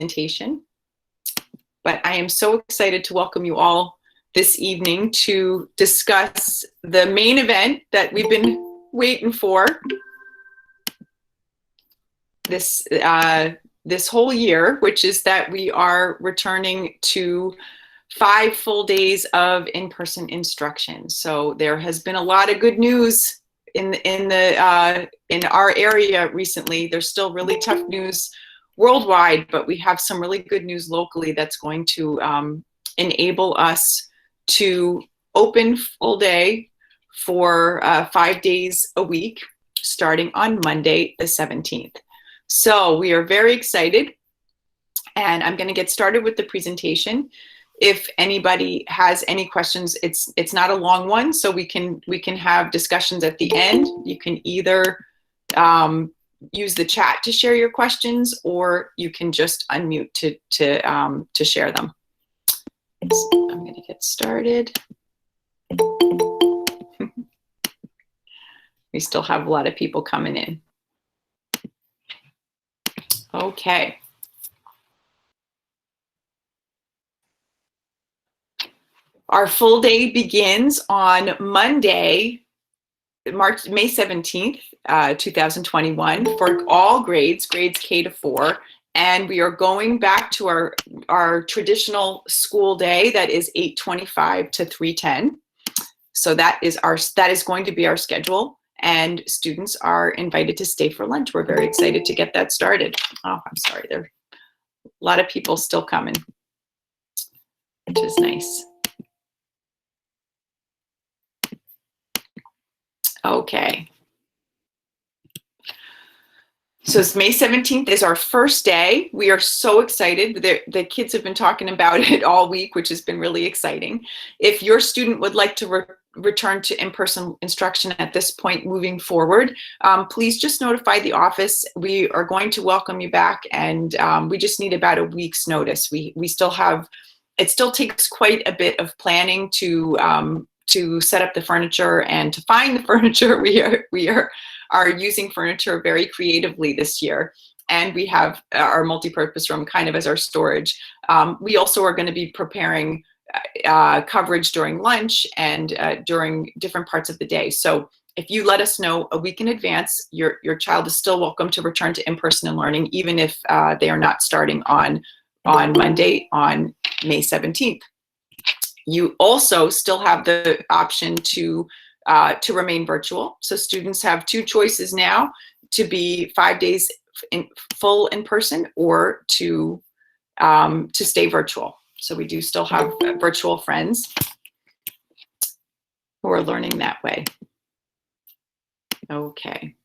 presentation. But I am so excited to welcome you all this evening to discuss the main event that we've been waiting for this whole year, which is that we are returning to 5 full days of in-person instruction. So there has been a lot of good news in our area recently. There's still really tough news worldwide, but we have some really good news locally that's going to enable us to open full day for 5 days a week, starting on Monday, the 17th. So we are very excited, and I'm going to get started with the presentation. If anybody has any questions, it's not a long one, so we can have discussions at the end. You can either use the chat to share your questions, or you can just unmute to share them. So I'm going to get started. We still have a lot of people coming in. Okay. Our full day begins on Monday, May 17th, 2021 for all grades K to 4. And we are going back to our traditional school day that is 8:25 to 3:10. So that is going to be our schedule, and students are invited to stay for lunch. We're very excited to get that started. Oh, I'm sorry, there are a lot of people still coming, which is nice. Okay. So it's May 17th is our first day. We are so excited. The kids have been talking about it all week, which has been really exciting. If your student would like to return to in-person instruction at this point moving forward, please just notify the office. We are going to welcome you back, and we just need about a week's notice. We still have, it still takes quite a bit of planning to set up the furniture and to find the furniture. We are using furniture very creatively this year, and we have our multi-purpose room kind of as our storage. We also are going to be preparing coverage during lunch and during different parts of the day. So if you let us know a week in advance, your child is still welcome to return to in-person learning, even if they are not starting on Monday, on May 17th. You also still have the option to remain virtual. So students have 2 choices now: to be 5 days full in person, or to stay virtual. So we do still have virtual friends who are learning that way. Okay.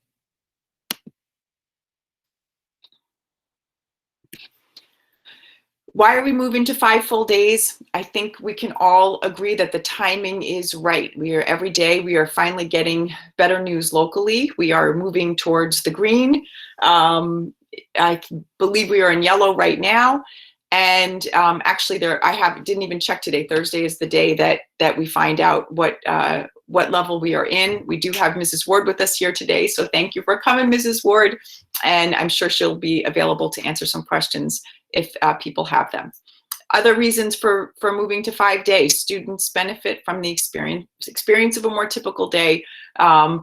Why are we moving to 5 full days? I think we can all agree that the timing is right. Every day we are finally getting better news locally. We are moving towards the green. I believe we are in yellow right now. And actually, didn't even check today. Thursday is the day that we find out what level we are in. We do have Mrs. Ward with us here today, so thank you for coming, Mrs. Ward. And I'm sure she'll be available to answer some questions if people have them. Other reasons for moving to 5 days: students benefit from the experience of a more typical day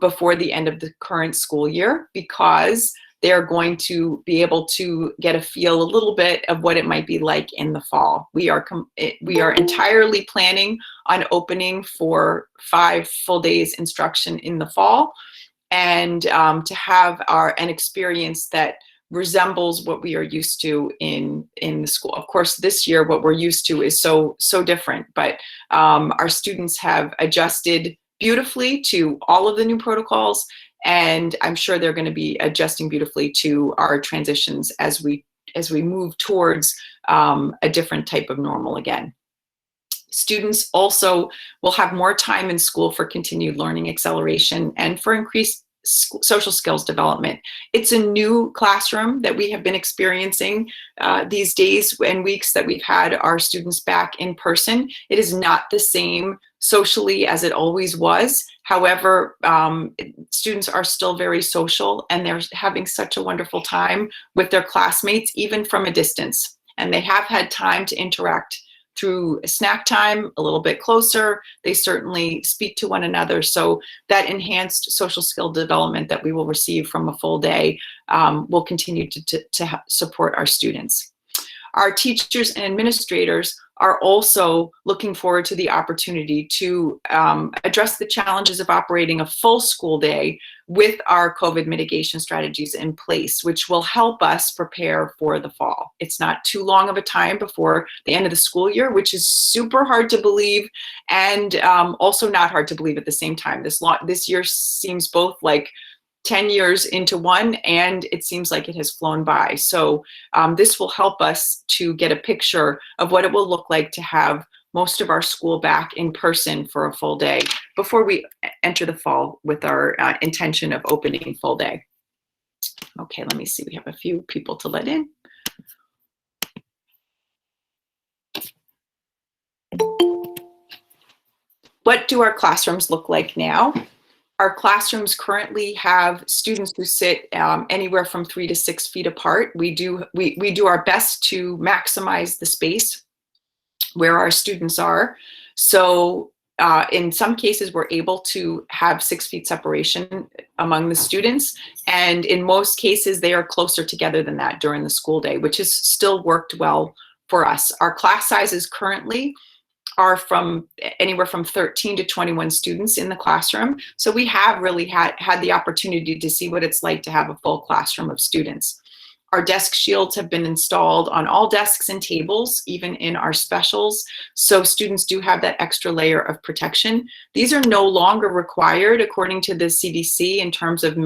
before the end of the current school year, because they're going to be able to get a feel a little bit of what it might be like in the fall. We are entirely planning on opening for 5 full days instruction in the fall, and to have an experience that resembles what we are used to in the school. Of course, this year what we're used to is so different, but our students have adjusted beautifully to all of the new protocols, and I'm sure they're going to be adjusting beautifully to our transitions as we move towards a different type of normal again. Students also will have more time in school for continued learning acceleration and for increased social skills development. It's a new classroom that we have been experiencing these days and weeks that we've had our students back in person. It is not the same socially as it always was. However, students are still very social, and they're having such a wonderful time with their classmates, even from a distance. and they have had time to interact through snack time a little bit closer. They certainly speak to one another. So that enhanced social skill development that we will receive from a full day will continue to support our students. Our teachers and administrators are also looking forward to the opportunity to address the challenges of operating a full school day with our COVID mitigation strategies in place, which will help us prepare for the fall. It's not too long of a time before the end of the school year, which is super hard to believe, and also not hard to believe at the same time. This year seems both like 10 years into one, and it seems like it has flown by. So this will help us to get a picture of what it will look like to have most of our school back in person for a full day before we enter the fall with our intention of opening full day. Okay, let me see, we have a few people to let in. What do our classrooms look like now? Our classrooms currently have students who sit anywhere from 3 to 6 feet apart. We do our best to maximize the space where our students are. So in some cases, we're able to have 6 feet separation among the students. And in most cases, they are closer together than that during the school day, which has still worked well for us. Our class sizes currently are from anywhere from 13 to 21 students in the classroom. So we have really had the opportunity to see what it's like to have a full classroom of students. Our desk shields have been installed on all desks and tables, even in our specials. So students do have that extra layer of protection. These are no longer required according to the CDC in terms of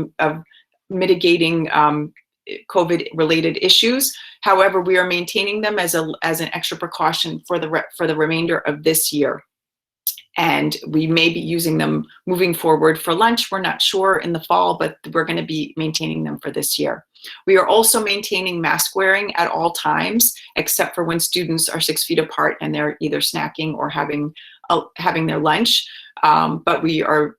mitigating COVID-related issues. However, we are maintaining them as an extra precaution for the remainder of this year. And we may be using them moving forward for lunch. We're not sure in the fall, but we're going to be maintaining them for this year. We are also maintaining mask wearing at all times, except for when students are 6 feet apart and they're either snacking or having their lunch. But we are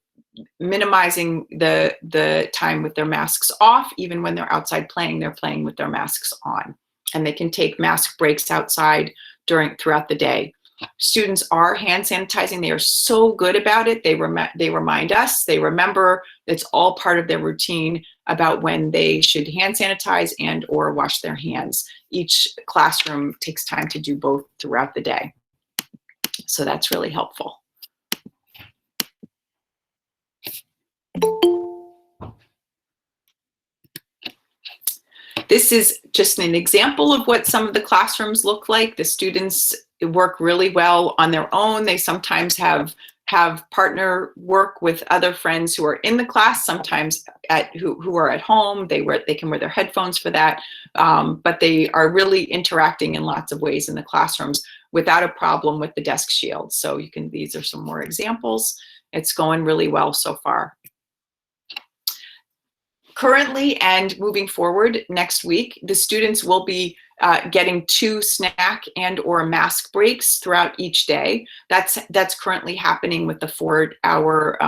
minimizing the time with their masks off. Even when they're outside playing, they're playing with their masks on. And they can take mask breaks outside throughout the day. Students are hand sanitizing. They are so good about it. They remind us, they remember, it's all part of their routine about when they should hand sanitize and or wash their hands. Each classroom takes time to do both throughout the day. So that's really helpful. This is just an example of what some of the classrooms look like. The students work really well on their own. They sometimes have partner work with other friends who are in the class, sometimes who are at home. They can wear their headphones for that, but they are really interacting in lots of ways in the classrooms without a problem with the desk shield. So these are some more examples. It's going really well so far. Currently and moving forward next week, the students will be getting 2 snack and or mask breaks throughout each day. That's currently happening with the 4-hour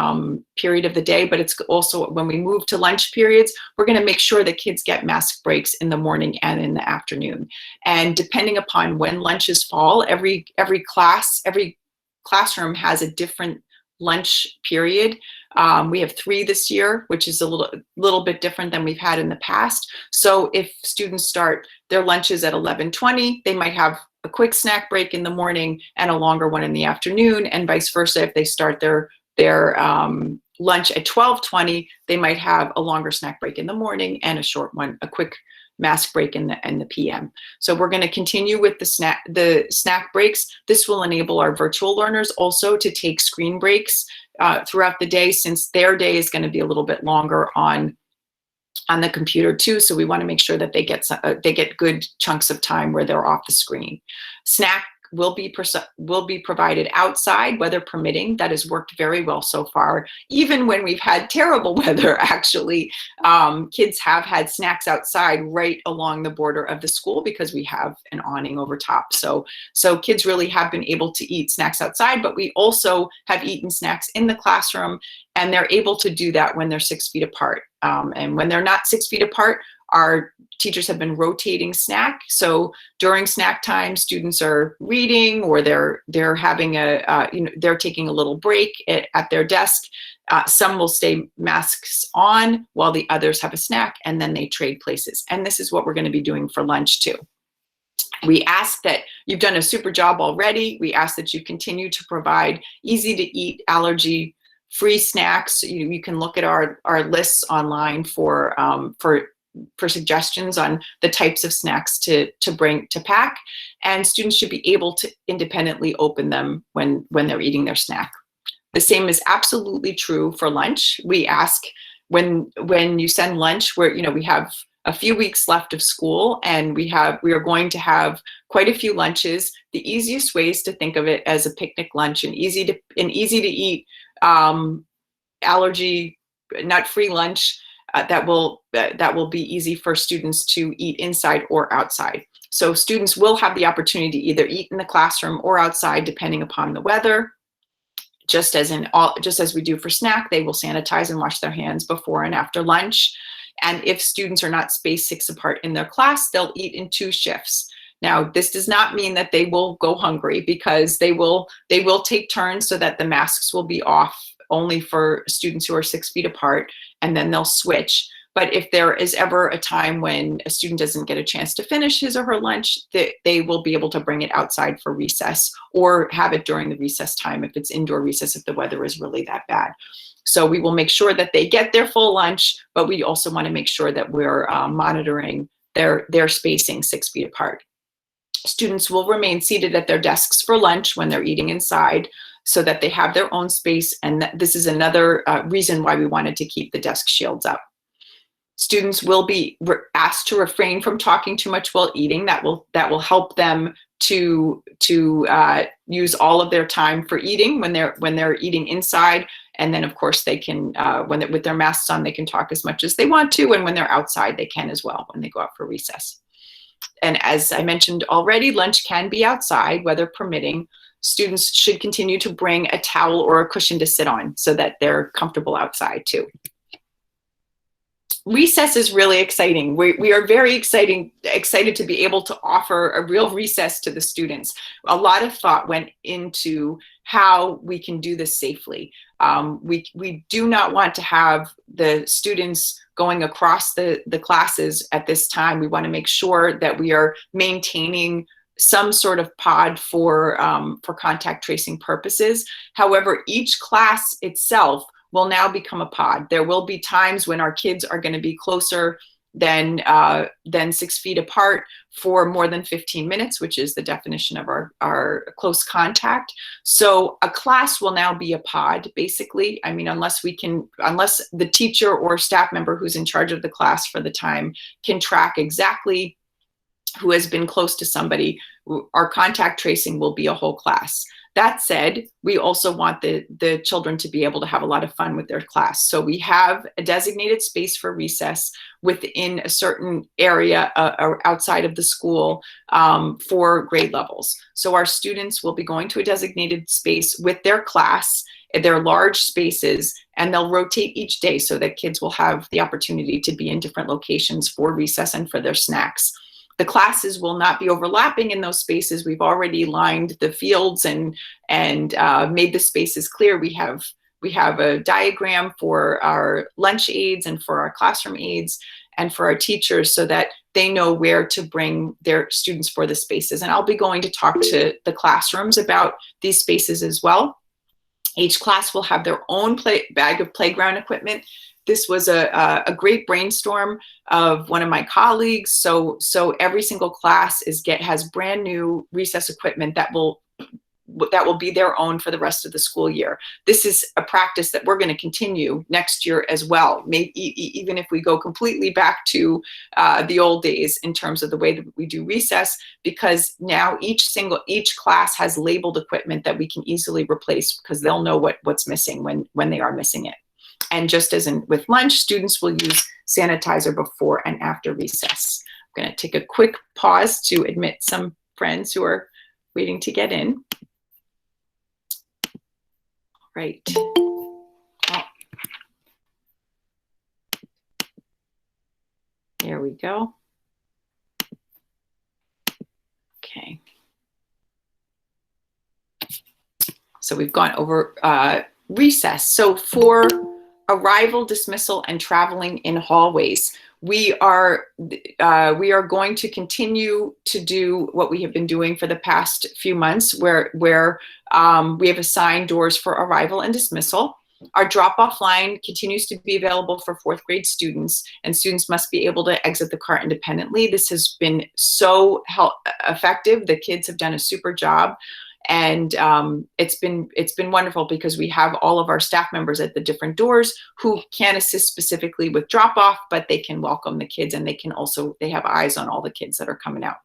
period of the day, but it's also when we move to lunch periods, we're going to make sure that kids get mask breaks in the morning and in the afternoon. And depending upon when lunches fall, every classroom has a different lunch period. We have 3 this year, which is a little bit different than we've had in the past. So if students start their lunches at 11:20, they might have a quick snack break in the morning and a longer one in the afternoon, and vice versa. If they start their lunch at 12:20, they might have a longer snack break in the morning and a short one, a quick mask break in the PM. So we're going to continue with the snack breaks. This will enable our virtual learners also to take screen breaks throughout the day, since their day is going to be a little bit longer on the computer too. So we want to make sure that they get good chunks of time where they're off the screen. Snack will be provided outside, weather permitting. That has worked very well so far. Even when we've had terrible weather, actually, kids have had snacks outside right along the border of the school because we have an awning over top. So kids really have been able to eat snacks outside, but we also have eaten snacks in the classroom, and they're able to do that when they're 6 feet apart. And when they're not 6 feet apart, our teachers have been rotating snack. So during snack time, students are reading, or they're having they're taking a little break at their desk. Some will stay masks on while the others have a snack, and then they trade places. And this is what we're going to be doing for lunch too. We ask that you've done a super job already. We ask that you continue to provide easy to eat, allergy free snacks. You can look at our lists online for suggestions on the types of snacks to pack, and students should be able to independently open them when they're eating their snack. The same is absolutely true for lunch. We ask when you send lunch, where we have a few weeks left of school, and we are going to have quite a few lunches. The easiest way is to think of it as a picnic lunch, and easy to eat, allergy nut-free lunch that will be easy for students to eat inside or outside. So students will have the opportunity to either eat in the classroom or outside, depending upon the weather. Just as we do for snack, they will sanitize and wash their hands before and after lunch. And if students are not spaced 6 apart in their class, they'll eat in 2 shifts. Now, this does not mean that they will go hungry, because they will take turns, so that the masks will be off only for students who are 6 feet apart, and then they'll switch. But if there is ever a time when a student doesn't get a chance to finish his or her lunch, they will be able to bring it outside for recess, or have it during the recess time if it's indoor recess, if the weather is really that bad. So we will make sure that they get their full lunch, but we also want to make sure that we're monitoring their spacing 6 feet apart. Students will remain seated at their desks for lunch when they're eating inside, so that they have their own space. And this is another reason why we wanted to keep the desk shields up. Students will be asked to refrain from talking too much while eating. That will help them to use all of their time for eating when they're eating inside. And then, of course, they can, with their masks on, they can talk as much as they want to. And when they're outside, they can as well, when they go out for recess. And as I mentioned already, lunch can be outside, weather permitting. Students should continue to bring a towel or a cushion to sit on, so that they're comfortable outside too. Recess is really exciting. We are very excited to be able to offer a real recess to the students. A lot of thought went into how we can do this safely. We do not want to have the students going across the classes at this time. We want to make sure that we are maintaining some sort of pod for contact tracing purposes. However, each class itself will now become a pod. There will be times when our kids are going to be closer than 6 feet apart for more than 15 minutes, which is the definition of our close contact. So a class will now be a pod, basically. I mean, unless the teacher or staff member who's in charge of the class for the time can track exactly who has been close to somebody, our contact tracing will be a whole class. That said, we also want the children to be able to have a lot of fun with their class. So we have a designated space for recess within a certain area outside of the school for grade levels. So our students will be going to a designated space with their class. They're large spaces, and they'll rotate each day, so that kids will have the opportunity to be in different locations for recess and for their snacks. The classes will not be overlapping in those spaces. We've already lined the fields and made the spaces clear. We have a diagram for our lunch aides and for our classroom aides and for our teachers, so that they know where to bring their students for the spaces. And I'll be going to talk to the classrooms about these spaces as well. Each class will have their own bag of playground equipment. This was a great brainstorm of one of my colleagues. So every single class has brand new recess equipment that will be their own for the rest of the school year. This is a practice that we're going to continue next year as well, maybe even if we go completely back to the old days in terms of the way that we do recess, because now each class has labeled equipment that we can easily replace, because they'll know what's missing when they are missing it. And just as with lunch, students will use sanitizer before and after recess. I'm going to take a quick pause to admit some friends who are waiting to get in. Right. Oh. There we go. Okay. So we've gone over recess. So for arrival, dismissal, and traveling in hallways, we are going to continue to do what we have been doing for the past few months, where we have assigned doors for arrival and dismissal. Our drop-off line continues to be available for fourth grade students, and students must be able to exit the car independently. This has been so effective. The kids have done a super job. And it's been wonderful because we have all of our staff members at the different doors who can assist specifically with drop off, but they can welcome the kids, and they have eyes on all the kids that are coming out.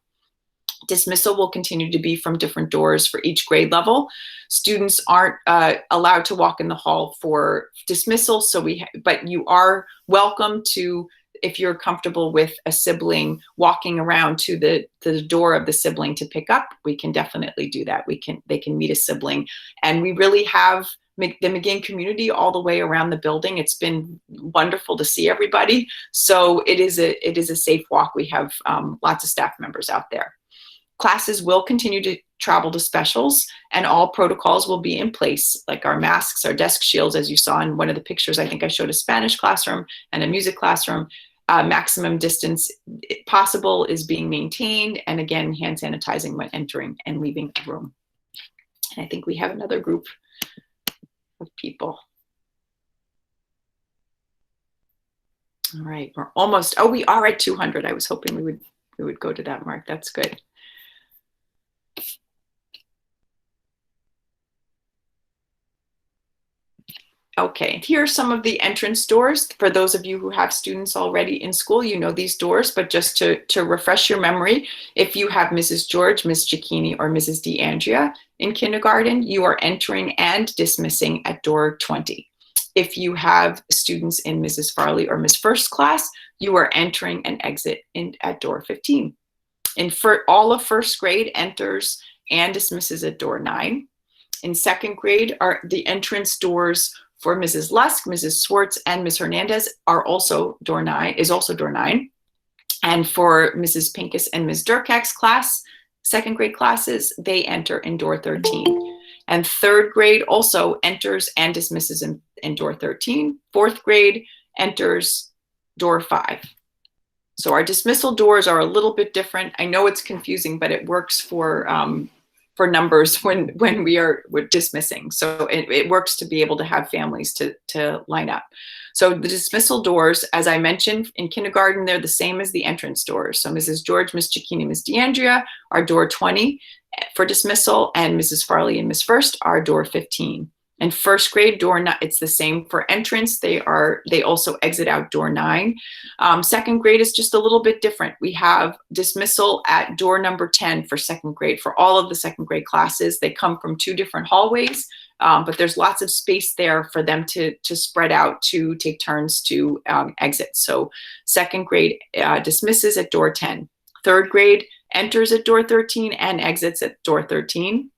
Dismissal will continue to be from different doors for each grade level. Students aren't allowed to walk in the hall for dismissal, but you are welcome to, if you're comfortable with a sibling walking around to the door of the sibling to pick up, we can definitely do that. They can meet a sibling. And we really have the McGinn community all the way around the building. It's been wonderful to see everybody. So it is a safe walk. We have lots of staff members out there. Classes will continue to travel to specials, and all protocols will be in place, like our masks, our desk shields, as you saw in one of the pictures. I think I showed a Spanish classroom and a music classroom. Maximum distance possible is being maintained, and again, hand sanitizing when entering and leaving the room. And I think we have another group of people. All right, we're almost, we are at 200. I was hoping we would go to that mark. That's good. Okay, here are some of the entrance doors. For those of you who have students already in school, you know these doors, but just to refresh your memory, if you have Mrs. George, Ms. Cicchini, or Mrs. DeAndrea in kindergarten, you are entering and dismissing at door 20. If you have students in Mrs. Farley or Ms. First class, you are entering and exit at door 15. All of first grade enters and dismisses at door 9. In second grade, the entrance doors for Mrs. Lusk, Mrs. Swartz, and Ms. Hernandez are also door 9. And for Mrs. Pincus and Ms. Durkak's class, second grade classes, they enter in door 13. And third grade also enters and dismisses in door 13. Fourth grade enters door 5. So our dismissal doors are a little bit different. I know it's confusing, but it works for numbers when we're dismissing. So it works to be able to have families to line up. So the dismissal doors, as I mentioned, in kindergarten, they're the same as the entrance doors. So Mrs. George, Ms. Cicchini, Ms. DeAndrea are door 20 for dismissal, and Mrs. Farley and Ms. First are door 15. And first grade it's the same for entrance. They also exit out door 9. Second grade is just a little bit different. We have dismissal at door number 10 for second grade. For all of the second grade classes, they come from 2 different hallways, but there's lots of space there for them to spread out to take turns to exit. So second grade dismisses at door 10. Third grade enters at door 13 and exits at door 13.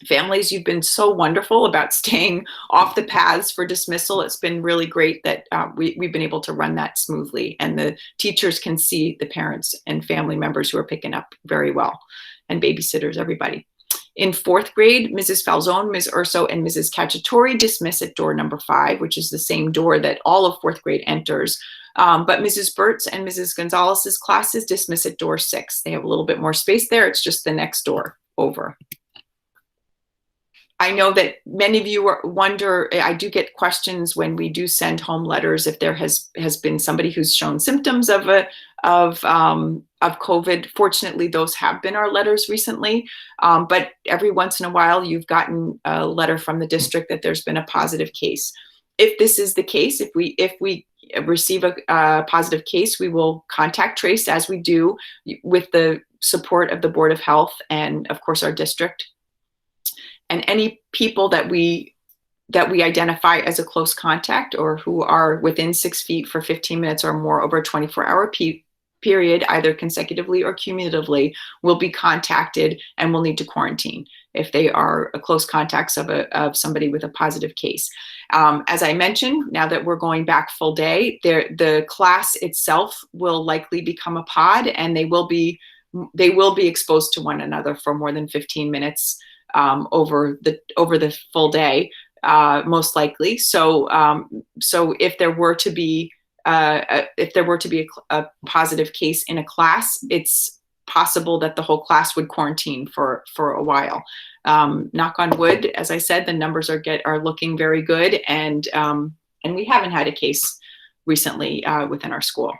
Families, you've been so wonderful about staying off the paths for dismissal. It's been really great that we've been able to run that smoothly, and the teachers can see the parents and family members who are picking up very well, and babysitters, everybody. In fourth grade, Mrs. Falzone, Ms. Urso, and Mrs. Cacciatore dismiss at door number 5, which is the same door that all of fourth grade enters. But Mrs. Burt's and Mrs. Gonzalez's classes dismiss at door 6. They have a little bit more space there. It's just the next door over. I know that many of you wonder, I do get questions when we do send home letters if there has been somebody who's shown symptoms of COVID. Fortunately, those have been our letters recently, but every once in a while you've gotten a letter from the district that there's been a positive case. If this is the case, if we receive a positive case, we will contact trace, as we do with the support of the Board of Health and of course our district. And any people that we identify as a close contact or who are within 6 feet for 15 minutes or more over a 24-hour period, either consecutively or cumulatively, will be contacted and will need to quarantine. if they are a close contacts of somebody with a positive case. As I mentioned, now that we're going back full day, the class itself will likely become a pod, and they will be exposed to one another for more than 15 minutes over the full day, most likely. So if there were to be a positive case in a class, it's possible that the whole class would quarantine for a while. Knock on wood, as I said, the numbers are looking very good, and we haven't had a case recently within our school.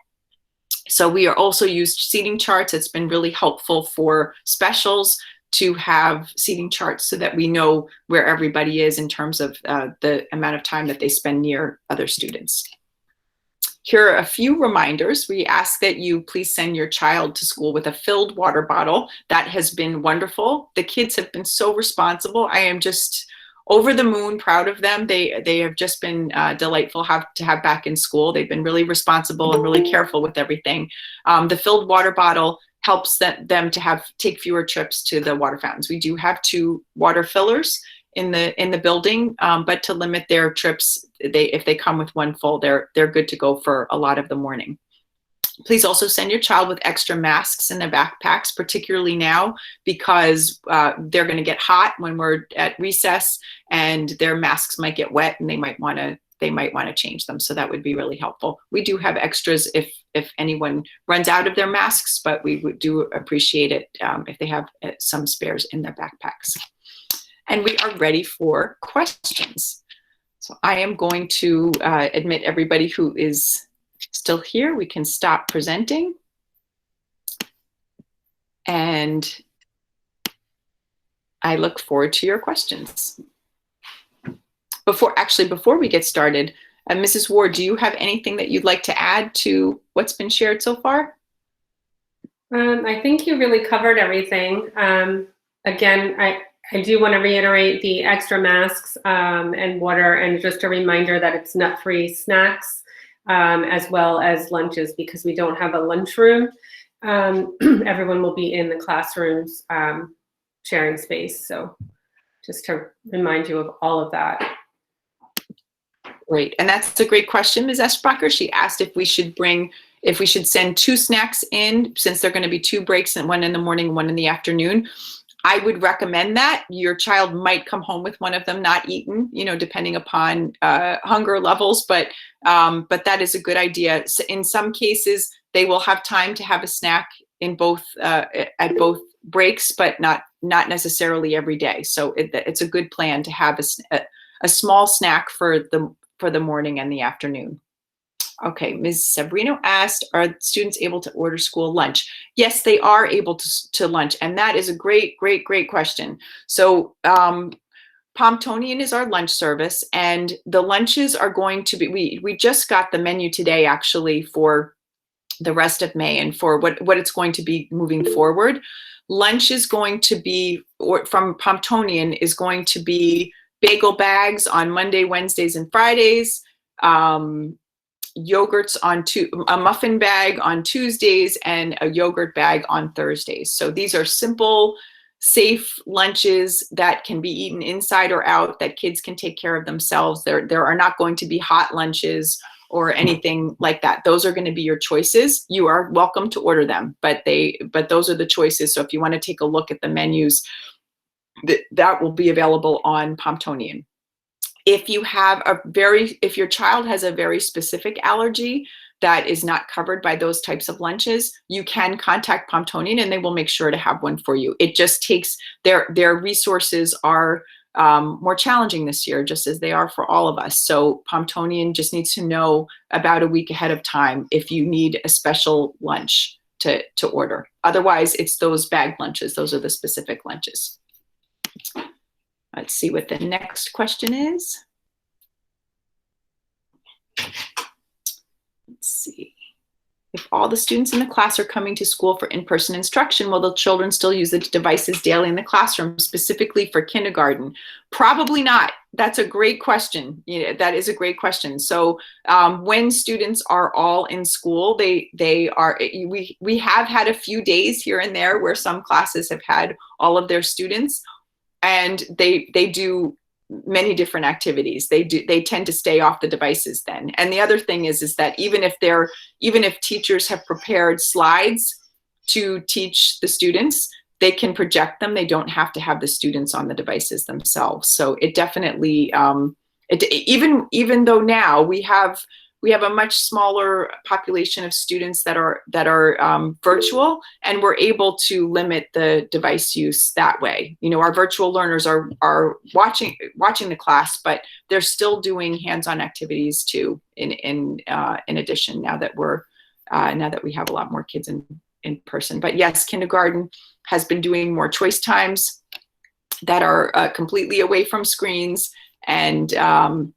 So we are also used seating charts. It's been really helpful for specials to have seating charts so that we know where everybody is in terms of the amount of time that they spend near other students. Here are a few reminders. We ask that you please send your child to school with a filled water bottle. That has been wonderful. The kids have been so responsible. I am just over the moon proud of them. They have just been delightful to have back in school. They've been really responsible and really careful with everything. The filled water bottle helps them to take fewer trips to the water fountains. We do have 2 water fillers in the building, but to limit their trips, if they come with one full, they're good to go for a lot of the morning. Please also send your child with extra masks in their backpacks, particularly now, because they're going to get hot when we're at recess, and their masks might get wet, and they might want to change them. So that would be really helpful. We do have extras if anyone runs out of their masks, but we do appreciate it if they have some spares in their backpacks. And we are ready for questions. So I am going to admit everybody who is still here. We can stop presenting. And I look forward to your questions. Before we get started, Mrs. Ward, do you have anything that you'd like to add to what's been shared so far? I think you really covered everything. Again, I do want to reiterate the extra masks and water, and just a reminder that it's nut-free snacks as well as lunches, because we don't have a lunchroom. Everyone will be in the classrooms sharing space. So just to remind you of all of that. Great, and that's a great question, Ms. Eschbacher. She asked if we should send 2 snacks in, since they're going to be 2 breaks, and one in the morning, one in the afternoon. I would recommend that. Your child might come home with one of them not eaten, depending upon hunger levels, but that is a good idea. So in some cases, they will have time to have a snack in at both breaks, but not necessarily every day. So it's a good plan to have a small snack for the morning and the afternoon. Okay, Ms. Sabrino asked, are students able to order school lunch? Yes, they are able to lunch, and that is a great question. So Pomptonian is our lunch service, and the lunches are going to be, we just got the menu today actually for the rest of May and for what it's going to be moving forward. Lunch is going to be, from Pomptonian, is going to be bagel bags on Monday, Wednesdays, and Fridays, yogurts a muffin bag on Tuesdays, and a yogurt bag on Thursdays. So these are simple, safe lunches that can be eaten inside or out, that kids can take care of themselves. There are not going to be hot lunches or anything like that. Those are going to be your choices. You are welcome to order them, but those are the choices. So if you want to take a look at the menus, that will be available on Pomptonian. If your child has a very specific allergy that is not covered by those types of lunches, you can contact Pomptonian and they will make sure to have one for you. It just takes, their resources are more challenging this year, just as they are for all of us. So Pomptonian just needs to know about a week ahead of time if you need a special lunch to order. Otherwise, it's those bagged lunches. Those are the specific lunches. Let's see what the next question is. Let's see. If all the students in the class are coming to school for in-person instruction, will the children still use the devices daily in the classroom, specifically for kindergarten? Probably not. That's a great question. That is a great question. So when students are all in school, we have had a few days here and there where some classes have had all of their students. and they do many different activities. They tend to stay off the devices then. And the other thing is that even if teachers have prepared slides to teach the students, they can project them. They don't have to have the students on the devices themselves. So it definitely, even though now we have a much smaller population of students that are virtual, and we're able to limit the device use that way. You know, our virtual learners are watching the class, but they're still doing hands-on activities too. In addition, now that we have a lot more kids in person. But yes, kindergarten has been doing more choice times that are completely away from screens, and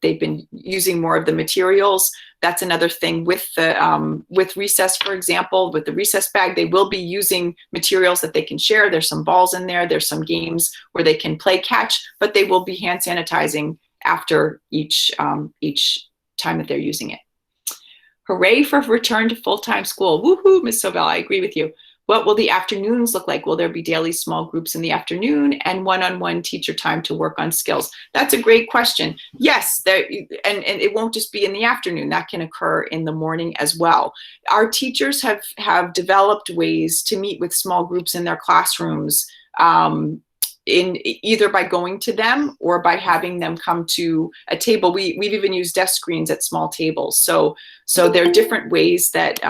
they've been using more of the materials. That's another thing with recess, for example, with the recess bag, they will be using materials that they can share. There's some balls in there. There's some games where they can play catch, but they will be hand sanitizing after each time that they're using it. Hooray for return to full-time school. Woohoo, Ms. Sobel, I agree with you. What will the afternoons look like? Will there be daily small groups in the afternoon and one-on-one teacher time to work on skills? That's a great question. Yes, and it won't just be in the afternoon. That can occur in the morning as well. Our teachers have developed ways to meet with small groups in their classrooms, in either by going to them or by having them come to a table. We've even used desk screens at small tables. So there are different ways that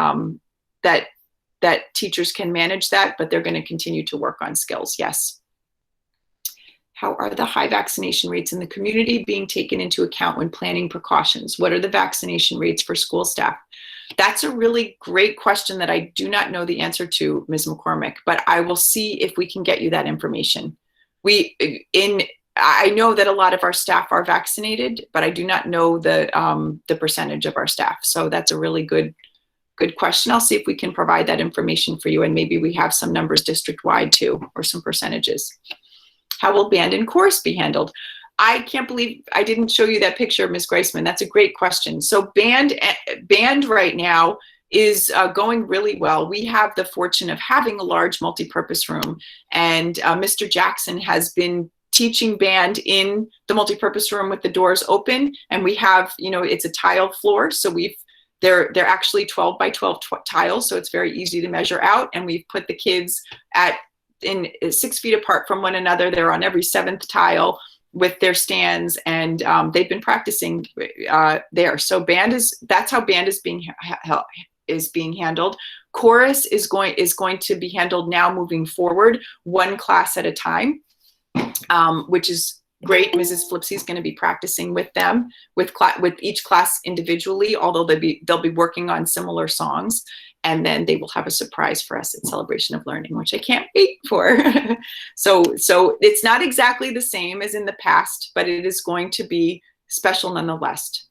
teachers can manage that, but they're going to continue to work on skills. Yes. How are the high vaccination rates in the community being taken into account when planning precautions? What are the vaccination rates for school staff? That's a really great question that I do not know the answer to, Ms. McCormick, but I will see if we can get you that information. I know that a lot of our staff are vaccinated, but I do not know the percentage of our staff. So that's a really good question. I'll see if we can provide that information for you, and maybe we have some numbers district-wide too, or some percentages. How will band and chorus be handled? I can't believe I didn't show you that picture, Ms. Greisman. That's a great question. So band right now is going really well. We have the fortune of having a large multipurpose room, and Mr. Jackson has been teaching band in the multipurpose room with the doors open, and we have, it's a tile floor, so they're actually 12 by 12 tiles, so it's very easy to measure out, and we've put the kids in 6 feet apart from one another. They're on every 7th tile with their stands, and they've been practicing there. So that's how band is being handled. Chorus is going to be handled now moving forward, one class at a time, which is great. Mrs. Flipsy is going to be practicing with them, with each class individually, although they'll be working on similar songs, and then they will have a surprise for us at Celebration of Learning, which I can't wait for. So it's not exactly the same as in the past, but it is going to be special nonetheless.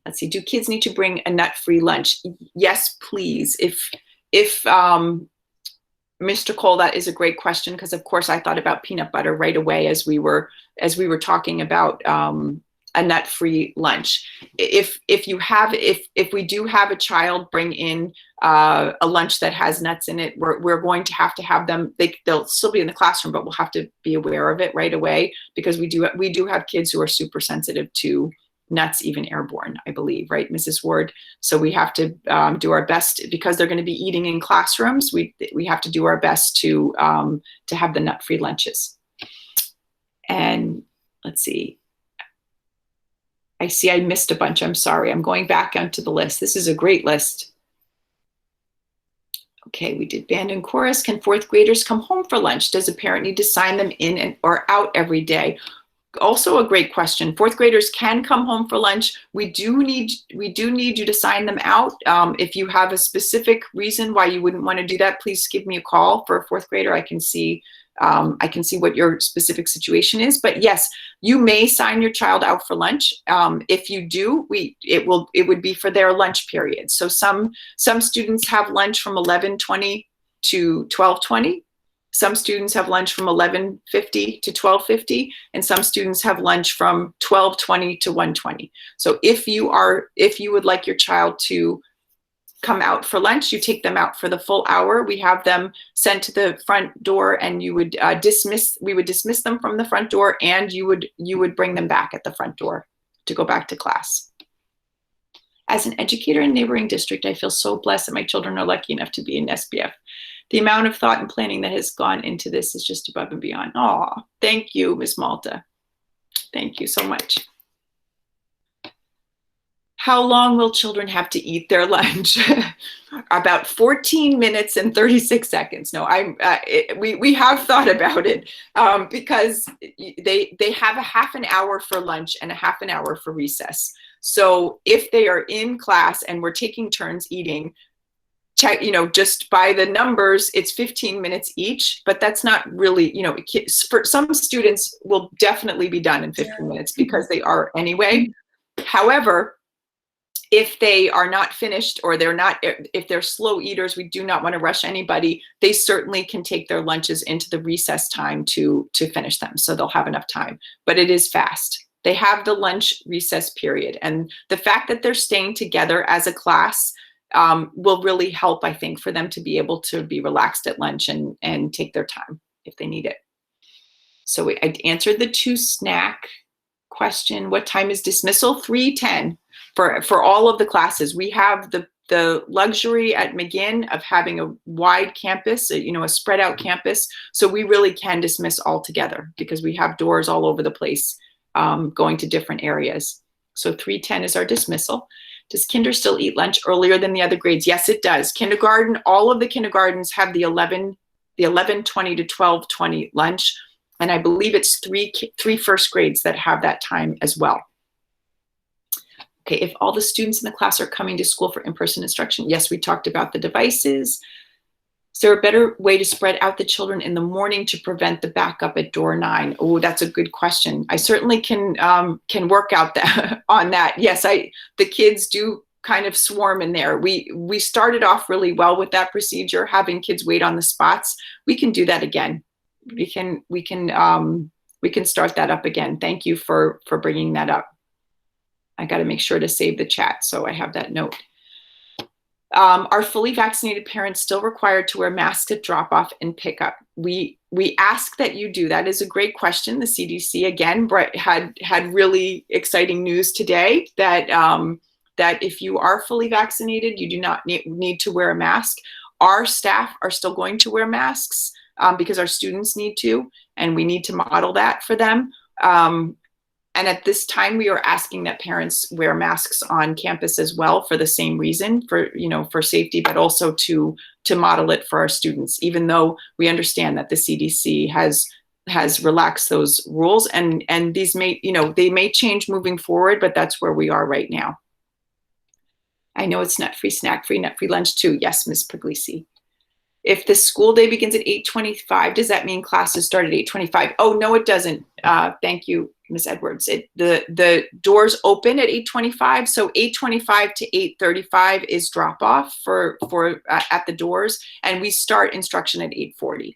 Let's see, do kids need to bring a nut-free lunch? Yes, please. If Mr. Cole, that is a great question, because of course I thought about peanut butter right away as we were talking about a nut-free lunch. If we do have a child bring in a lunch that has nuts in it, we're going to have them. They'll still be in the classroom, but we'll have to be aware of it right away, because we do have kids who are super sensitive to nuts, even airborne, I believe, right, Mrs. Ward? So we have to do our best, because they're going to be eating in classrooms. We have to do our best to have the nut-free lunches. And let's see. I see I missed a bunch. I'm sorry. I'm going back onto the list. This is a great list. Okay, we did band and chorus. Can 4th graders come home for lunch? Does a parent need to sign them in or out every day? Also a great question. 4th graders can come home for lunch. We do need you to sign them out. If you have a specific reason why you wouldn't want to do that, please give me a call. For a 4th grader, I can see what your specific situation is. But yes, you may sign your child out for lunch. If you do, it would be for their lunch period. So some students have lunch from 11:20 to 12:20. Some students have lunch from 11:50 to 12:50, and some students have lunch from 12:20 to 1:20. So if you would like your child to come out for lunch, you take them out for the full hour. We have them sent to the front door, and you would we would dismiss them from the front door, and you would bring them back at the front door to go back to class. As an educator in a neighboring district, I feel so blessed that my children are lucky enough to be in SBF. The amount of thought and planning that has gone into this is just above and beyond. Oh, thank you, Ms. Malta. Thank you so much. How long will children have to eat their lunch? About 14 minutes and 36 seconds. No, we have thought about it because they have a half an hour for lunch and a half an hour for recess. So if they are in class and we're taking turns eating, check, just by the numbers, it's 15 minutes each, but that's not really, for some students will definitely be done in 15 minutes because they are anyway. However, if they are not finished or if they're slow eaters, we do not want to rush anybody. They certainly can take their lunches into the recess time to finish them. So they'll have enough time, but it is fast. They have the lunch recess period. And the fact that they're staying together as a class will really help, I think, for them to be able to be relaxed at lunch and take their time if they need it. So I answered the 2 snack question. What time is dismissal? 3:10 for all of the classes. We have the luxury at McGinn of having a wide campus, a spread out campus. So we really can dismiss all together because we have doors all over the place going to different areas. So 3:10 is our dismissal. Does kinder still eat lunch earlier than the other grades? Yes, it does. Kindergarten, all of the kindergartens have the 11:20 to 12:20 lunch. And I believe it's three first grades that have that time as well. Okay, if all the students in the class are coming to school for in-person instruction, yes, we talked about the devices. Is there a better way to spread out the children in the morning to prevent the backup at door 9? Oh, that's a good question. I certainly can work out on that. Yes, the kids do kind of swarm in there. We started off really well with that procedure, having kids wait on the spots. We can do that again. We can start that up again. Thank you for bringing that up. I got to make sure to save the chat so I have that note. Are fully vaccinated parents still required to wear masks at drop-off and pickup? We ask that you do. That is a great question. The CDC, again, had really exciting news today that if you are fully vaccinated, you do not need to wear a mask. Our staff are still going to wear masks because our students need to, and we need to model that for them. And at this time, we are asking that parents wear masks on campus as well for the same reason, for safety, but also to model it for our students, even though we understand that the CDC has relaxed those rules, and these they may change moving forward, but that's where we are right now. I know it's nut-free, snack-free, nut-free lunch too. Yes, Ms. Puglisi. If the school day begins at 8:25, does that mean classes start at 8:25? Oh, no, it doesn't. Thank you, Ms. Edwards. The doors open at 8:25, so 8:25 to 8:35 is drop off for at the doors, and we start instruction at 8:40,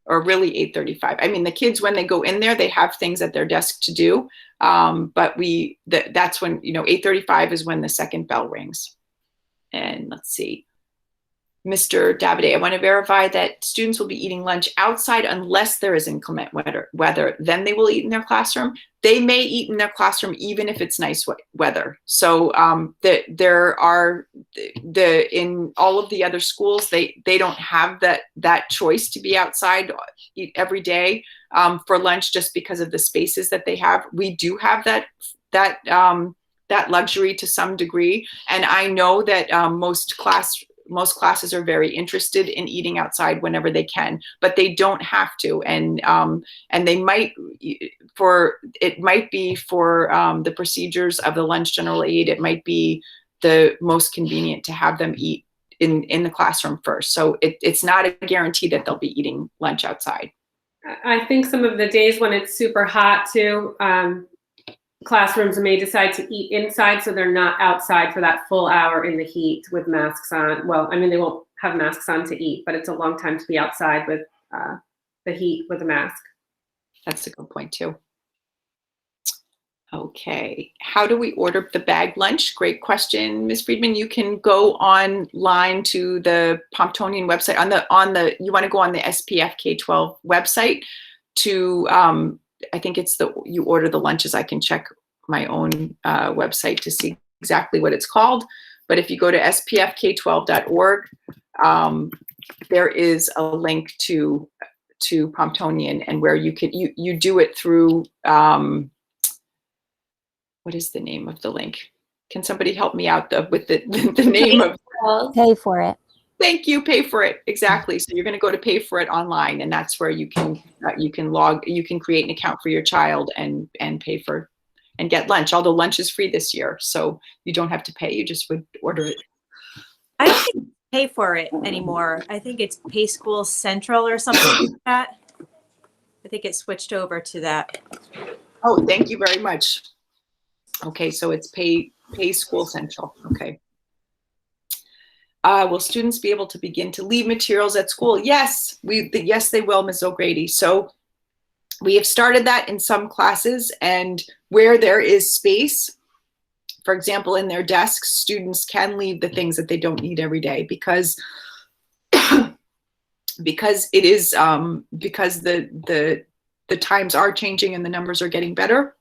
or really 8:35. I mean, the kids, when they go in there, they have things at their desk to do, but that's when 8:35 is when the second bell rings. And let's see. Mr. Davide, I want to verify that students will be eating lunch outside unless there is inclement weather. Then they will eat in their classroom. They may eat in their classroom even if it's nice weather. So there are in all of the other schools, they don't have that choice to be outside every day for lunch just because of the spaces that they have. We do have that luxury to some degree, and I know that most classes are very interested in eating outside whenever they can, but they don't have to. And they might, it might be for the procedures of the lunch general aid, it might be the most convenient to have them eat in the classroom first. So it's not a guarantee that they'll be eating lunch outside. I think some of the days when it's super hot too, classrooms may decide to eat inside, so they're not outside for that full hour in the heat with masks on. Well, I mean, they won't have masks on to eat, but it's a long time to be outside with the heat with a mask. That's a good point too. Okay, how do we order the bag lunch? Great question, Ms. Friedman. You can go online to the Pomptonian website you want to go on the SPF K-12 website to, I think it's you order the lunches. I can check my own website to see exactly what it's called. But if you go to spfk12.org, there is a link to Pomptonian, and where you do it through, what is the name of the link? Can somebody help me out with the name of? Pay for it. Thank you. Pay for it. Exactly. So you're going to go to pay for it online, and that's where you can create an account for your child and pay for and get lunch. Although lunch is free this year, so you don't have to pay. You just would order it. I don't think it's pay for it anymore. I think it's Pay School Central or something like that. I think it switched over to that. Oh, thank you very much. Okay, so it's Pay School Central. Okay. Will students be able to begin to leave materials at school? Yes, yes, they will, Ms. O'Grady. So we have started that in some classes, and where there is space, for example, in their desks, students can leave the things that they don't need every day because it is because the times are changing and the numbers are getting better.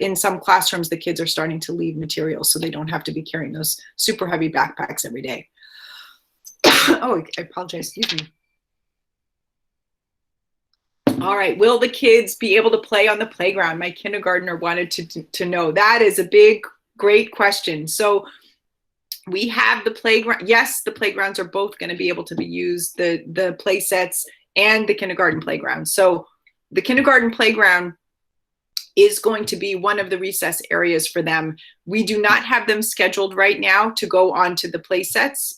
In some classrooms, the kids are starting to leave materials so they don't have to be carrying those super heavy backpacks every day. Oh, I apologize, excuse me. All right, will the kids be able to play on the playground? My kindergartner wanted to know. That is a big, great question. So we have the playground. Yes, the playgrounds are both going to be able to be used, the play sets and the kindergarten playground. So the kindergarten playground is going to be one of the recess areas for them. We do not have them scheduled right now to go onto the play sets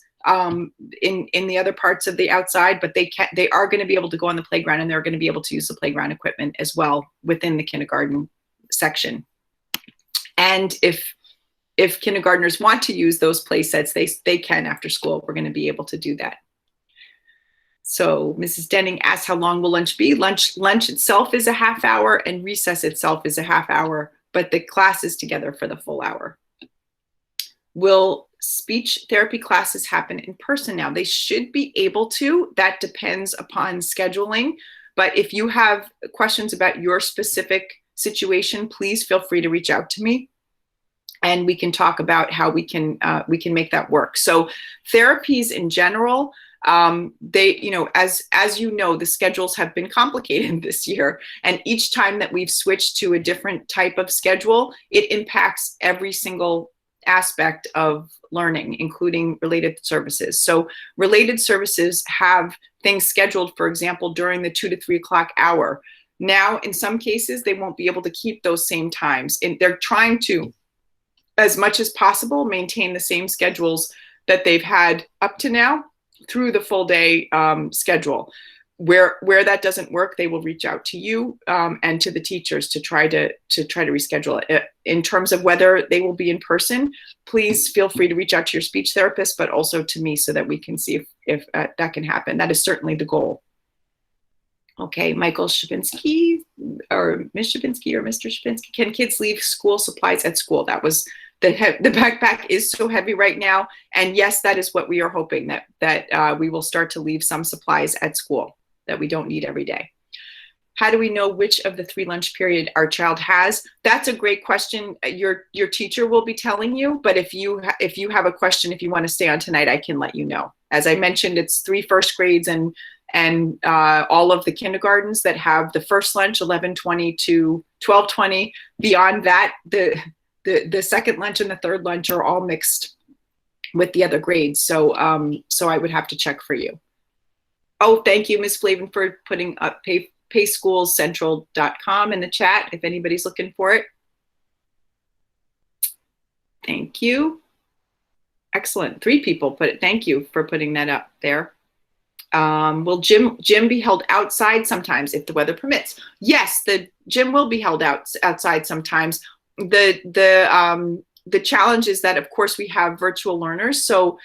in the other parts of the outside, but they are going to be able to go on the playground, and they're going to be able to use the playground equipment as well within the kindergarten section. And if kindergartners want to use those play sets, they can after school. We're going to be able to do that. So Mrs. Denning asked, how long will lunch be? Lunch itself is a half hour, and recess itself is a half hour, but the class is together for the full hour. Will speech therapy classes happen in person now? They should be able to. That depends upon scheduling. But if you have questions about your specific situation, please feel free to reach out to me, and we can talk about how we can make that work. So therapies in general, they, as you know, the schedules have been complicated this year, and each time that we've switched to a different type of schedule, it impacts every single aspect of learning, including related services. So related services have things scheduled, for example, during the 2 to 3 o'clock hour. Now, in some cases, they won't be able to keep those same times, and they're trying to, as much as possible, maintain the same schedules that they've had up to now through the full day schedule. Where that doesn't work, they will reach out to you and to the teachers to try to reschedule it. In terms of whether they will be in person, please feel free to reach out to your speech therapist, but also to me, so that we can see if that can happen. That is certainly the goal. Okay, Michael Shabinsky, or Ms. Shabinsky, or Mr. Shabinsky, can kids leave school supplies at school? That was the backpack is so heavy right now, and yes, that is what we are hoping, that we will start to leave some supplies at school that we don't need every day. How do we know which of the 3 lunch period our child has? That's a great question. Your teacher will be telling you, but if you have a question, if you want to stay on tonight, I can let you know. As I mentioned, it's 3 first grades and all of the kindergartens that have the first lunch, 11:20 to 12:20. Beyond that, the second lunch and the third lunch are all mixed with the other grades. So I would have to check for you. Oh, thank you, Ms. Flavin, for putting up payschoolscentral.com in the chat if anybody's looking for it. Thank you. Excellent. 3 people put it. Thank you for putting that up there. Will gym be held outside sometimes if the weather permits? Yes, the gym will be held outside sometimes. The challenge is that, of course, we have virtual learners. So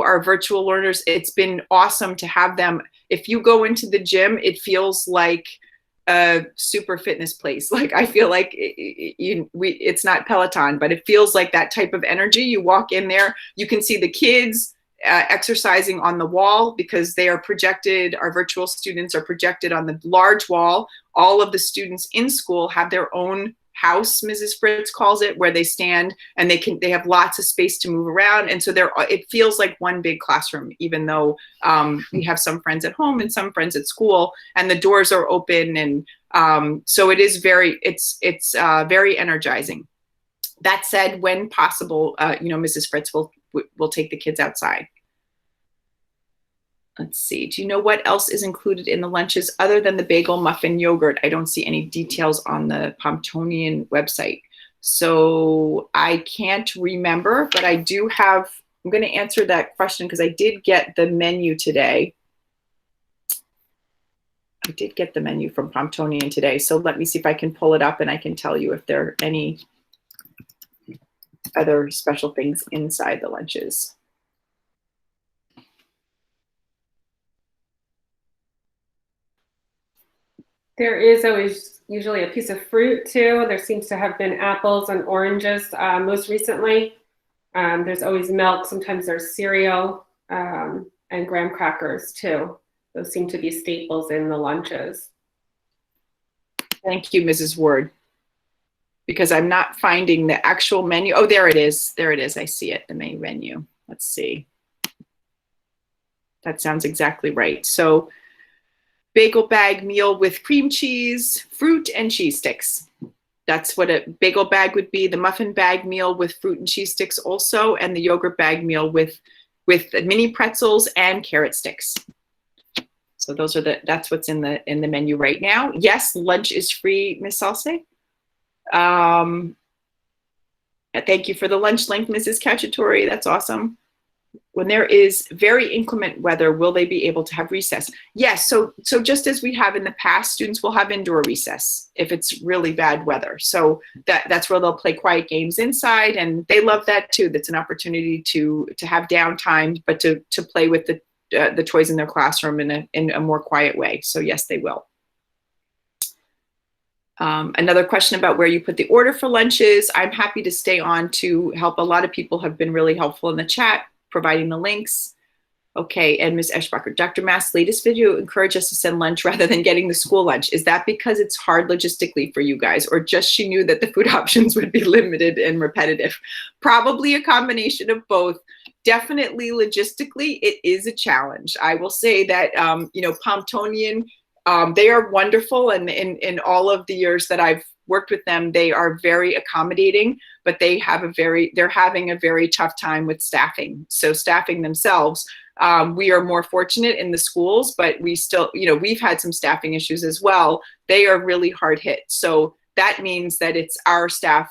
our virtual learners, it's been awesome to have them. If you go into the gym, it feels like a super fitness place. Like I feel like it's not Peloton, but it feels like that type of energy. You walk in there, you can see the kids exercising on the wall because they are projected. Our virtual students are projected on the large wall. All of the students in school have their own house, Mrs. Fritz calls it, where they stand and they have lots of space to move around. And so it feels like one big classroom, even though we have some friends at home and some friends at school, and the doors are open. And so it is it's very energizing. That said, when possible, Mrs. Fritz will take the kids outside. Let's see. Do you know what else is included in the lunches other than the bagel, muffin, yogurt? I don't see any details on the Pomptonian website. So I can't remember, but I do have, I'm going to answer that question because I did get the menu today. I did get the menu from Pomptonian today. So let me see if I can pull it up and I can tell you if there are any other special things inside the lunches. There is always usually a piece of fruit too. There seems to have been apples and oranges most recently. There's always milk. Sometimes there's cereal and graham crackers too. Those seem to be staples in the lunches. Thank you, Mrs. Ward. Because I'm not finding the actual menu. Oh, there it is. There it is. I see it, the main menu. Let's see. That sounds exactly right. So bagel bag meal with cream cheese, fruit, and cheese sticks. That's what a bagel bag would be. The muffin bag meal with fruit and cheese sticks also, and the yogurt bag meal with mini pretzels and carrot sticks. So those are that's what's in the menu right now. Yes, lunch is free, Miss Salse. Thank you for the lunch link, Mrs. Cacciatore. That's awesome. When there is very inclement weather, will they be able to have recess? Yes, so just as we have in the past, students will have indoor recess if it's really bad weather. So that's where they'll play quiet games inside, and they love that too. That's an opportunity to have downtime, but to play with the toys in their classroom in a more quiet way. So yes, they will. Another question about where you put the order for lunches. I'm happy to stay on to help. A lot of people have been really helpful in the chat, providing the links. Okay, and Ms. Eschbacher, Dr. Mass' latest video encouraged us to send lunch rather than getting the school lunch. Is that because it's hard logistically for you guys, or just she knew that the food options would be limited and repetitive? Probably a combination of both. Definitely logistically, it is a challenge. I will say that, Pomptonian, they are wonderful, and in all of the years that I've worked with them, they are very accommodating, but they're having a very tough time with staffing. So staffing themselves, we are more fortunate in the schools, but we still, we've had some staffing issues as well. They are really hard hit. So that means that it's our staff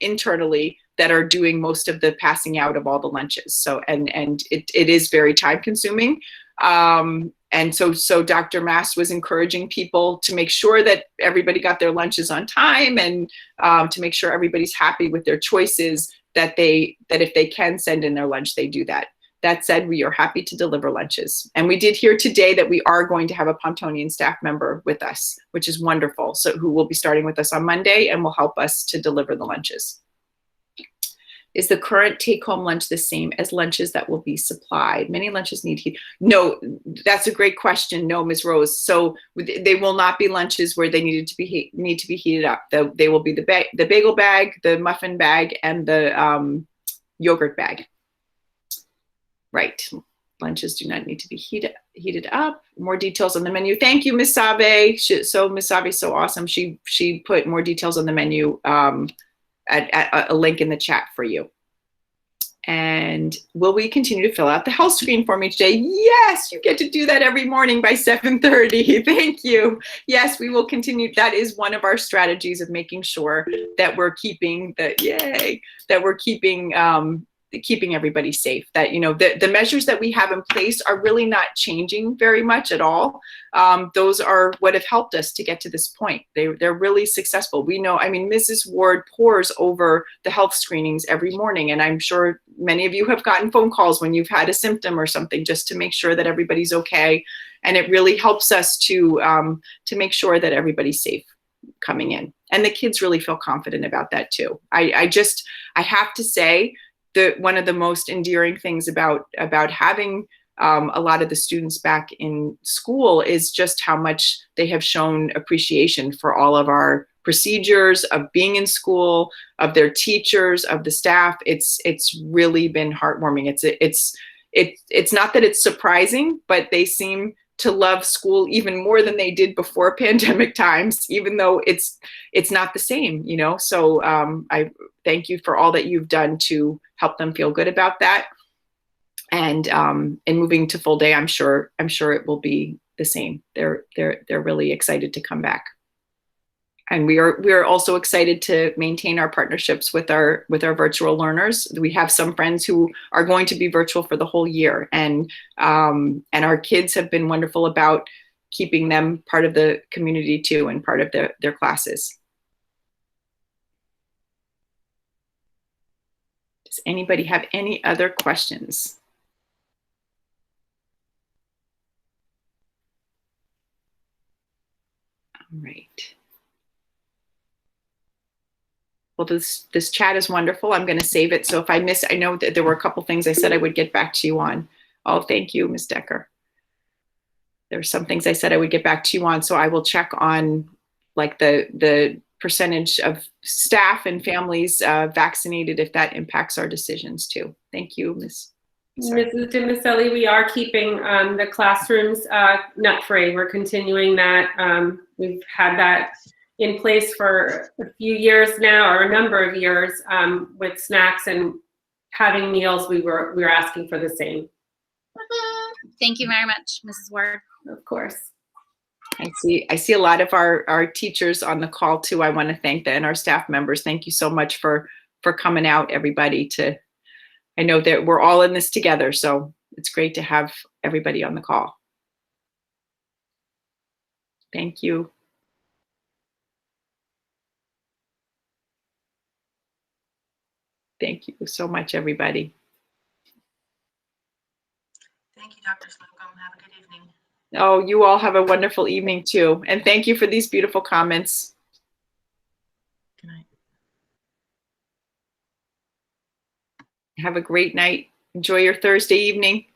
internally that are doing most of the passing out of all the lunches. So, and it is very time consuming. And so Dr. Mass was encouraging people to make sure that everybody got their lunches on time, and to make sure everybody's happy with their choices, that if they can send in their lunch, they do that. That said, we are happy to deliver lunches. And we did hear today that we are going to have a Pomptonian staff member with us, which is wonderful. So who will be starting with us on Monday and will help us to deliver the lunches. Is the current take-home lunch the same as lunches that will be supplied? Many lunches need heat. No, that's a great question. No, Ms. Rose. So they will not be lunches where they need to be heated up. They will be the bagel bag, the muffin bag, and the yogurt bag. Right. Lunches do not need to be heated up. More details on the menu. Thank you, Ms. Sabe. So Ms. Sabe is so awesome. She put more details on the menu. At a link in the chat for you. And will we continue to fill out the health screen form each day? Yes, you get to do that every morning by 7:30. Thank you. Yes, we will continue. That is one of our strategies of making sure that we're keeping keeping everybody safe. That, you know, the measures that we have in place are really not changing very much at all. Those are what have helped us to get to this point. They're really successful. We know, I mean, Mrs. Ward pores over the health screenings every morning, and I'm sure many of you have gotten phone calls when you've had a symptom or something, just to make sure that everybody's okay. And it really helps us to make sure that everybody's safe coming in. And the kids really feel confident about that too. I have to say that one of the most endearing things about having a lot of the students back in school is just how much they have shown appreciation for all of our procedures, of being in school, of their teachers, of the staff. It's really been heartwarming. It's not that it's surprising, but they seem to love school even more than they did before pandemic times, even though it's not the same, you know. So I thank you for all that you've done to help them feel good about that. And moving to full day, I'm sure it will be the same. They're really excited to come back. And we are also excited to maintain our partnerships with our virtual learners. We have some friends who are going to be virtual for the whole year, and our kids have been wonderful about keeping them part of the community too, and part of their classes. Does anybody have any other questions? All right. Well, this chat is wonderful. I'm going to save it. So if I miss, I know that there were a couple things I said I would get back to you on. Oh, thank you, Ms. Decker. There were some things I said I would get back to you on. So I will check on like the percentage of staff and families vaccinated, if that impacts our decisions too. Thank you, Ms. Mrs. DiMaselli, we are keeping the classrooms nut-free. We're continuing that. We've had that in place for a few years now, or a number of years, with snacks and having meals. We were asking for the same. Thank you very much, Mrs. Ward. Of course. I see a lot of our teachers on the call too. I want to thank them, and our staff members. Thank you so much for coming out, everybody. I know that we're all in this together, so it's great to have everybody on the call. Thank you. Thank you so much, everybody. Thank you, Dr. Slocum. Have a good evening. Oh, you all have a wonderful evening too. And thank you for these beautiful comments. Good night. Have a great night. Enjoy your Thursday evening.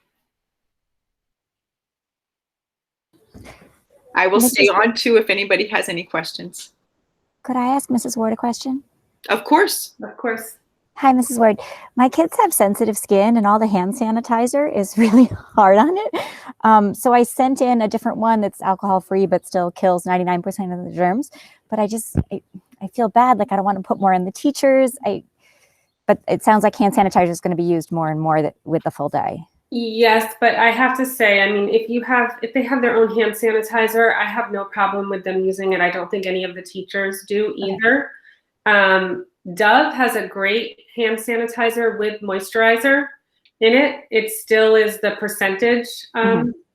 I will stay on too if anybody has any questions. Could I ask Mrs. Ward a question? Of course. Of course. Hi, Mrs. Ward. My kids have sensitive skin and all the hand sanitizer is really hard on it. So I sent in a different one that's alcohol-free but still kills 99% of the germs. But I feel bad, like I don't want to put more in the teachers. But it sounds like hand sanitizer is going to be used more and more with the full day. Yes, but I have to say, I mean, if they have their own hand sanitizer, I have no problem with them using it. I don't think any of the teachers do either. Okay. Dove has a great hand sanitizer with moisturizer in it. It still is the percentage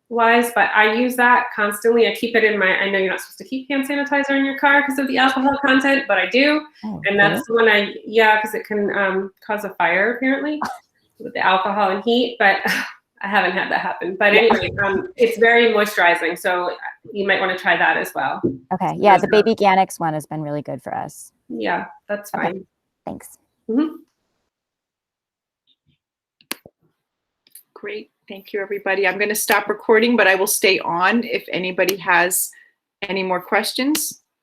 wise, but I use that constantly. I keep it in I know you're not supposed to keep hand sanitizer in your car because of the alcohol content, but I do. Oh, and that's the one because it can cause a fire apparently with the alcohol and heat, but I haven't had that happen. But anyway, it's very moisturizing. So you might want to try that as well. Okay. Yeah. The Baby Ganix one has been really good for us. Yeah, that's fine. Okay. Thanks. Great. Thank you, everybody. I'm going to stop recording, but I will stay on if anybody has any more questions.